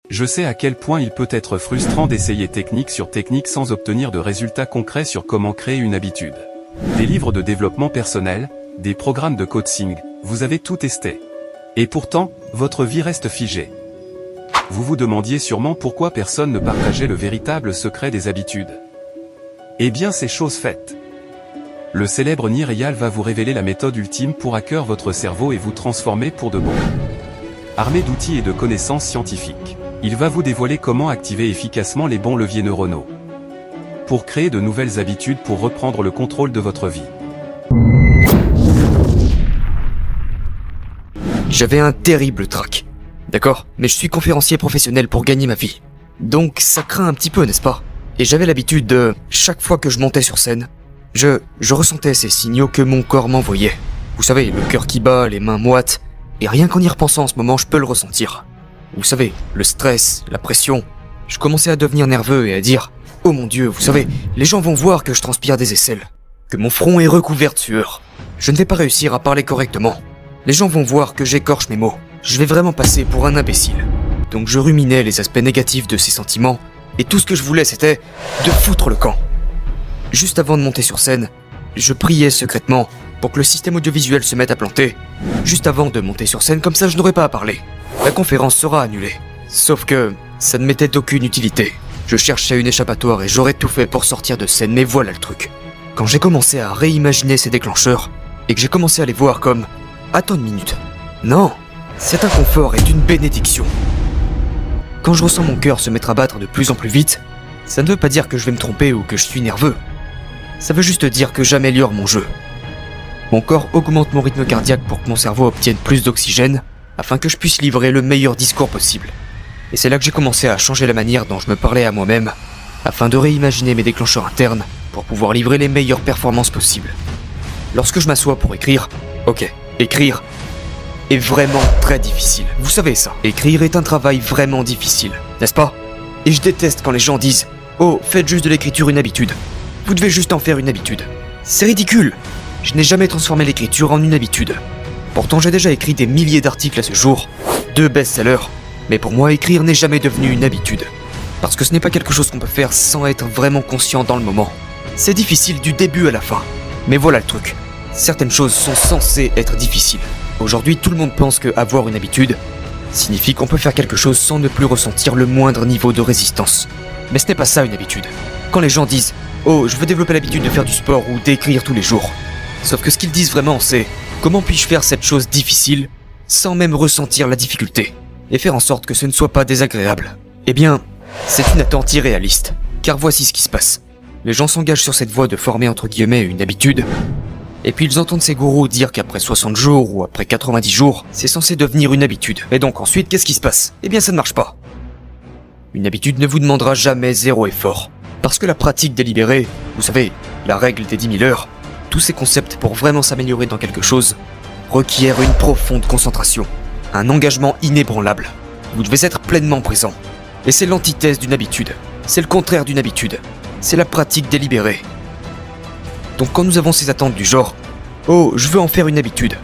Je sais à quel point il peut être frustrant d'essayer technique sur technique sans obtenir de résultats concrets sur comment créer une habitude. Des livres de développement personnel, des programmes de coaching, vous avez tout testé. Et pourtant, votre vie reste figée. Vous vous demandiez sûrement pourquoi personne ne partageait le véritable secret des habitudes. Eh bien c'est chose faite. Le célèbre Nir Eyal va vous révéler la méthode ultime pour hacker votre cerveau et vous transformer pour de bon. Armé d'outils et de connaissances scientifiques, il va vous dévoiler comment activer efficacement les bons leviers neuronaux pour créer de nouvelles habitudes pour reprendre le contrôle de votre vie. J'avais un terrible trac. D'accord, mais je suis conférencier professionnel pour gagner ma vie. Donc ça craint un petit peu, n'est-ce pas? Et j'avais l'habitude de, chaque fois que je montais sur scène, je ressentais ces signaux que mon corps m'envoyait. Vous savez, le cœur qui bat, les mains moites, et rien qu'en y repensant en ce moment, je peux le ressentir. Vous savez, le stress, la pression, je commençais à devenir nerveux et à dire « Oh mon Dieu, vous savez, les gens vont voir que je transpire des aisselles, que mon front est recouvert de sueur. Je ne vais pas réussir à parler correctement. Les gens vont voir que j'écorche mes mots. Je vais vraiment passer pour un imbécile. » Donc je ruminais les aspects négatifs de ces sentiments, et tout ce que je voulais c'était de foutre le camp. Juste avant de monter sur scène, je priais secrètement pour que le système audiovisuel se mette à planter. Juste avant de monter sur scène, comme ça je n'aurais pas à parler. La conférence sera annulée. Sauf que ça ne m'était d'aucune utilité. Je cherchais une échappatoire et j'aurais tout fait pour sortir de scène, mais voilà le truc. Quand j'ai commencé à réimaginer ces déclencheurs, et que j'ai commencé à les voir comme « Attends une minute. Non, cet inconfort est une bénédiction. » Quand je ressens mon cœur se mettre à battre de plus en plus vite, ça ne veut pas dire que je vais me tromper ou que je suis nerveux. Ça veut juste dire que j'améliore mon jeu. Mon corps augmente mon rythme cardiaque pour que mon cerveau obtienne plus d'oxygène, afin que je puisse livrer le meilleur discours possible. Et c'est là que j'ai commencé à changer la manière dont je me parlais à moi-même, afin de réimaginer mes déclencheurs internes pour pouvoir livrer les meilleures performances possibles. Lorsque je m'assois pour écrire, ok, écrire est vraiment très difficile. Vous savez ça, écrire est un travail vraiment difficile, n'est-ce pas? Et je déteste quand les gens disent « Oh, faites juste de l'écriture une habitude. Vous devez juste en faire une habitude. » C'est ridicule. Je n'ai jamais transformé l'écriture en une habitude. Pourtant j'ai déjà écrit des milliers d'articles à ce jour, 2 best-sellers, mais pour moi écrire n'est jamais devenu une habitude. Parce que ce n'est pas quelque chose qu'on peut faire sans être vraiment conscient dans le moment. C'est difficile du début à la fin. Mais voilà le truc, certaines choses sont censées être difficiles. Aujourd'hui tout le monde pense que avoir une habitude signifie qu'on peut faire quelque chose sans ne plus ressentir le moindre niveau de résistance. Mais ce n'est pas ça une habitude. Quand les gens disent « Oh, je veux développer l'habitude de faire du sport ou d'écrire tous les jours », sauf que ce qu'ils disent vraiment c'est « Comment puis-je faire cette chose difficile sans même ressentir la difficulté et faire en sorte que ce ne soit pas désagréable ?» Eh bien, c'est une attente irréaliste, car voici ce qui se passe. Les gens s'engagent sur cette voie de former entre guillemets une habitude, et puis ils entendent ces gourous dire qu'après 60 jours ou après 90 jours, c'est censé devenir une habitude. Et donc ensuite, qu'est-ce qui se passe? Eh bien ça ne marche pas. Une habitude ne vous demandera jamais 0 effort. Parce que la pratique délibérée, vous savez, la règle des 10 000 heures, tous ces concepts pour vraiment s'améliorer dans quelque chose, requièrent une profonde concentration, un engagement inébranlable. Vous devez être pleinement présent. Et c'est l'antithèse d'une habitude. C'est le contraire d'une habitude. C'est la pratique délibérée. Donc quand nous avons ces attentes du genre « Oh, je veux en faire une habitude »,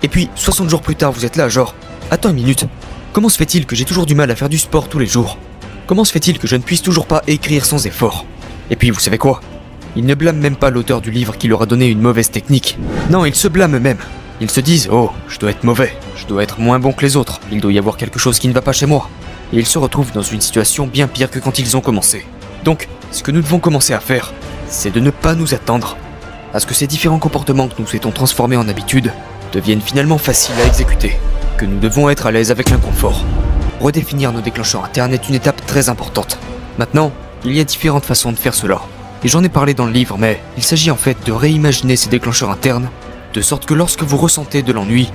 et puis 60 jours plus tard vous êtes là genre « Attends une minute, comment se fait-il que j'ai toujours du mal à faire du sport tous les jours? Comment se fait-il que je ne puisse toujours pas écrire sans effort ?» Et puis vous savez quoi? Ils ne blâment même pas l'auteur du livre qui leur a donné une mauvaise technique. Non, ils se blâment eux-mêmes. Ils se disent « Oh, je dois être mauvais, je dois être moins bon que les autres, il doit y avoir quelque chose qui ne va pas chez moi. » Et ils se retrouvent dans une situation bien pire que quand ils ont commencé. Donc, ce que nous devons commencer à faire, c'est de ne pas nous attendre à ce que ces différents comportements que nous souhaitons transformer en habitudes deviennent finalement faciles à exécuter, que nous devons être à l'aise avec l'inconfort. Redéfinir nos déclencheurs internes est une étape très importante. Maintenant, il y a différentes façons de faire cela. Et j'en ai parlé dans le livre, mais il s'agit en fait de réimaginer ces déclencheurs internes, de sorte que lorsque vous ressentez de l'ennui,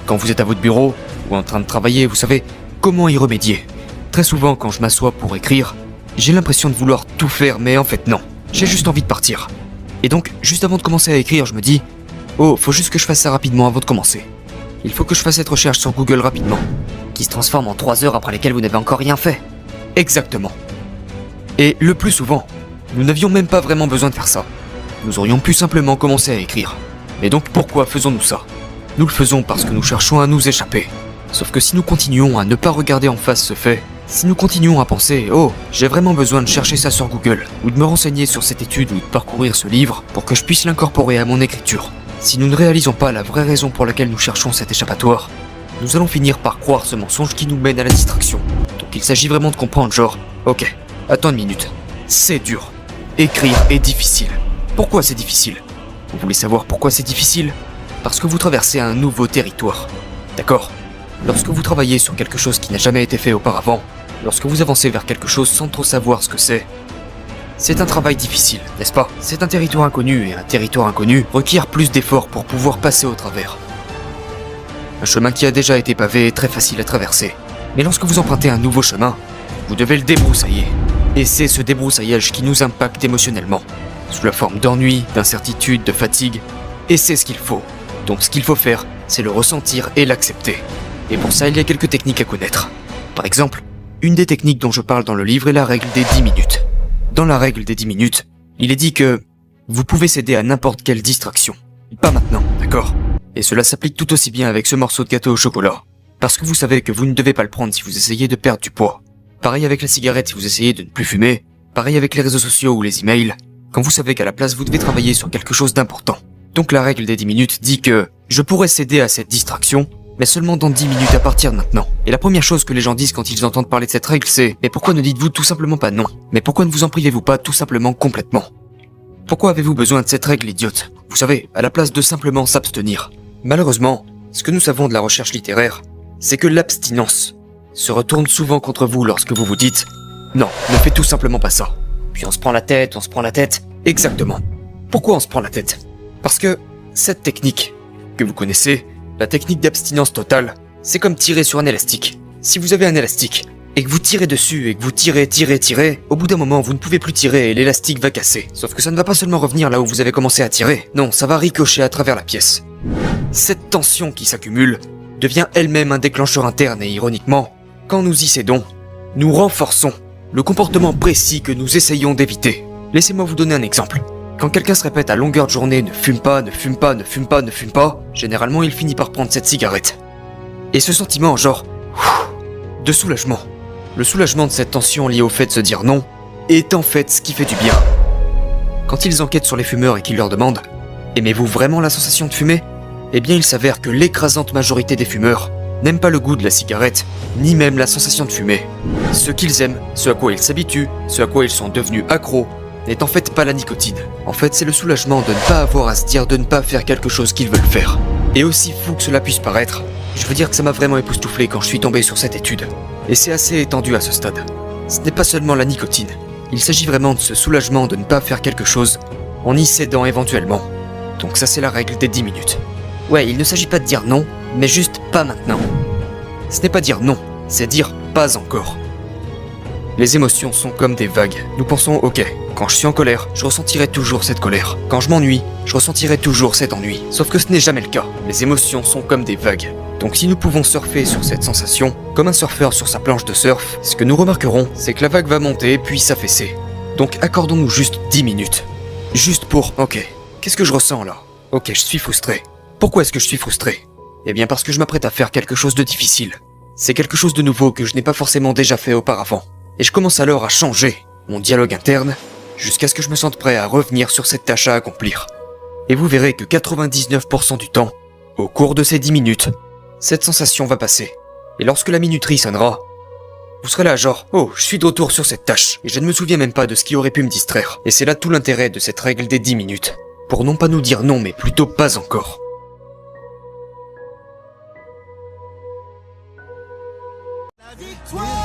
quand vous êtes à votre bureau, ou en train de travailler, vous savez comment y remédier. Très souvent, quand je m'assois pour écrire, j'ai l'impression de vouloir tout faire, mais en fait non. J'ai juste envie de partir. Et donc, juste avant de commencer à écrire, je me dis « Oh, faut juste que je fasse ça rapidement avant de commencer. Il faut que je fasse cette recherche sur Google rapidement. » Qui se transforme en 3 heures après lesquelles vous n'avez encore rien fait. Exactement. Et le plus souvent, nous n'avions même pas vraiment besoin de faire ça. Nous aurions pu simplement commencer à écrire. Mais donc pourquoi faisons-nous ça? Nous le faisons parce que nous cherchons à nous échapper. Sauf que si nous continuons à ne pas regarder en face ce fait, Si nous continuons à penser « Oh, j'ai vraiment besoin de chercher ça sur Google » ou de me renseigner sur cette étude ou de parcourir ce livre pour que je puisse l'incorporer à mon écriture, si nous ne réalisons pas la vraie raison pour laquelle nous cherchons cet échappatoire, nous allons finir par croire ce mensonge qui nous mène à la distraction. Donc il s'agit vraiment de comprendre genre « Ok, attends une minute, c'est dur. Écrire est difficile. Pourquoi c'est difficile ? Vous voulez savoir pourquoi c'est difficile ? Parce que vous traversez un nouveau territoire. D'accord ? Lorsque vous travaillez sur quelque chose qui n'a jamais été fait auparavant, lorsque vous avancez vers quelque chose sans trop savoir ce que c'est un travail difficile, n'est-ce pas ? C'est un territoire inconnu, et un territoire inconnu requiert plus d'efforts pour pouvoir passer au travers. Un chemin qui a déjà été pavé est très facile à traverser. Mais lorsque vous empruntez un nouveau chemin, vous devez le débroussailler. Et c'est ce débroussaillage qui nous impacte émotionnellement, sous la forme d'ennui, d'incertitude, de fatigue, et c'est ce qu'il faut. Donc ce qu'il faut faire, c'est le ressentir et l'accepter. Et pour ça, il y a quelques techniques à connaître. Par exemple, une des techniques dont je parle dans le livre est la règle des 10 minutes. Dans la règle des 10 minutes, il est dit que vous pouvez céder à n'importe quelle distraction. Pas maintenant, d'accord ? Et cela s'applique tout aussi bien avec ce morceau de gâteau au chocolat. Parce que vous savez que vous ne devez pas le prendre si vous essayez de perdre du poids. Pareil avec la cigarette si vous essayez de ne plus fumer. Pareil avec les réseaux sociaux ou les emails. Quand vous savez qu'à la place vous devez travailler sur quelque chose d'important. Donc la règle des 10 minutes dit que je pourrais céder à cette distraction, mais seulement dans 10 minutes à partir de maintenant. Et la première chose que les gens disent quand ils entendent parler de cette règle, c'est « Mais pourquoi ne dites-vous tout simplement pas non ? Mais pourquoi ne vous en privez-vous pas tout simplement complètement ? Pourquoi avez-vous besoin de cette règle idiote ? Vous savez, à la place de simplement s'abstenir. » Malheureusement, ce que nous savons de la recherche littéraire, c'est que l'abstinence se retourne souvent contre vous lorsque vous vous dites « Non, ne fais tout simplement pas ça. » Puis on se prend la tête. Exactement. Pourquoi on se prend la tête ? Parce que cette technique que vous connaissez, la technique d'abstinence totale, c'est comme tirer sur un élastique. Si vous avez un élastique, et que vous tirez dessus, et que vous tirez, au bout d'un moment, vous ne pouvez plus tirer et l'élastique va casser. Sauf que ça ne va pas seulement revenir là où vous avez commencé à tirer, non, ça va ricocher à travers la pièce. Cette tension qui s'accumule devient elle-même un déclencheur interne et ironiquement, quand nous y cédons, nous renforçons le comportement précis que nous essayons d'éviter. Laissez-moi vous donner un exemple. Quand quelqu'un se répète à longueur de journée « ne fume pas », généralement il finit par prendre cette cigarette. Et ce sentiment genre de soulagement, le soulagement de cette tension liée au fait de se dire non, est en fait ce qui fait du bien. Quand ils enquêtent sur les fumeurs et qu'ils leur demandent « Aimez-vous vraiment la sensation de fumer ?» Eh bien il s'avère que l'écrasante majorité des fumeurs n'aiment pas le goût de la cigarette, ni même la sensation de fumer. Ce qu'ils aiment, ce à quoi ils s'habituent, ce à quoi ils sont devenus accros, n'est en fait pas la nicotine. En fait, c'est le soulagement de ne pas avoir à se dire de ne pas faire quelque chose qu'ils veulent faire. Et aussi fou que cela puisse paraître, je veux dire que ça m'a vraiment époustouflé quand je suis tombé sur cette étude. Et c'est assez étendu à ce stade. Ce n'est pas seulement la nicotine. Il s'agit vraiment de ce soulagement de ne pas faire quelque chose, en y cédant éventuellement. Donc ça c'est la règle des 10 minutes. Ouais, il ne s'agit pas de dire non, mais juste pas maintenant. Ce n'est pas dire non, c'est dire pas encore. Les émotions sont comme des vagues. Nous pensons, ok, quand je suis en colère, je ressentirai toujours cette colère. Quand je m'ennuie, je ressentirai toujours cet ennui. Sauf que ce n'est jamais le cas. Les émotions sont comme des vagues. Donc si nous pouvons surfer sur cette sensation, comme un surfeur sur sa planche de surf, ce que nous remarquerons, c'est que la vague va monter puis s'affaisser. Donc accordons-nous juste 10 minutes. Juste pour, ok, qu'est-ce que je ressens là ? Ok, je suis frustré. Pourquoi est-ce que je suis frustré ? Eh bien parce que je m'apprête à faire quelque chose de difficile. C'est quelque chose de nouveau que je n'ai pas forcément déjà fait auparavant. Et je commence alors à changer mon dialogue interne jusqu'à ce que je me sente prêt à revenir sur cette tâche à accomplir. Et vous verrez que 99% du temps, au cours de ces 10 minutes, cette sensation va passer. Et lorsque la minuterie sonnera, vous serez là genre « Oh, je suis de retour sur cette tâche et je ne me souviens même pas de ce qui aurait pu me distraire. » Et c'est là tout l'intérêt de cette règle des 10 minutes. Pour non pas nous dire non mais plutôt pas encore. La victoire